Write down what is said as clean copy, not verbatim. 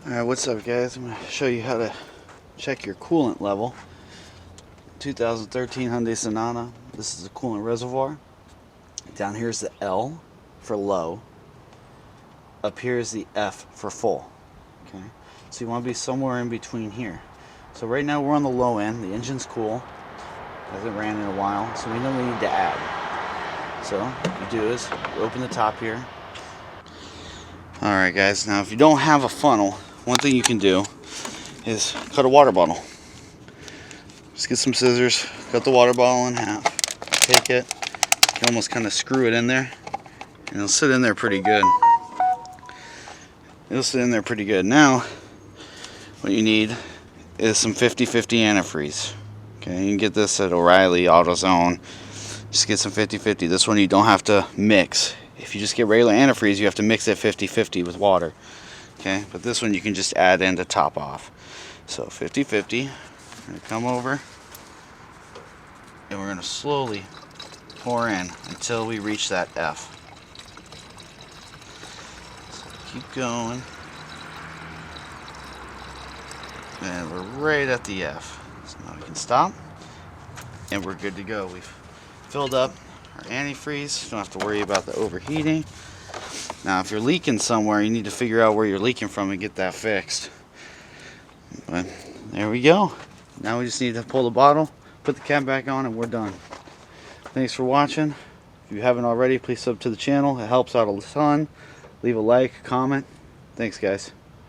Alright, what's up guys? I'm going to show you how to check your coolant level. 2013 Hyundai Sonata. This is the coolant reservoir. Down here is the L for low. Up here is the F for full. Okay, so you want to be somewhere in between here. So right now we're on the low end. The engine's cool. Hasn't ran in a while, so we know we need to add. So what you do is you open the top here. Alright guys, now if you don't have a funnel, one thing you can do is cut a water bottle. Just get some scissors, cut the water bottle in half, take it, you can almost kind of screw it in there, and it'll sit in there pretty good. It'll sit in there pretty good. Now, what you need is some 50/50 antifreeze. Okay, you can get this at O'Reilly, AutoZone. Just get some 50/50. This one you don't have to mix. If you just get regular antifreeze, you have to mix it 50/50 with water. Okay, but this one you can just add in to top off. So 50/50. We're going to come over and we're going to slowly pour in until we reach that F. So keep going. And we're right at the F. So now we can stop and we're good to go. We've filled up our antifreeze. Don't have to worry about the overheating. Now if you're leaking somewhere, you need to figure out where you're leaking from and get that fixed. But there we go. Now we just need to pull the bottle, put the cap back on, and we're done. Thanks for watching. If you haven't already, please sub to the channel. It helps out a ton. Leave a like, comment. Thanks guys.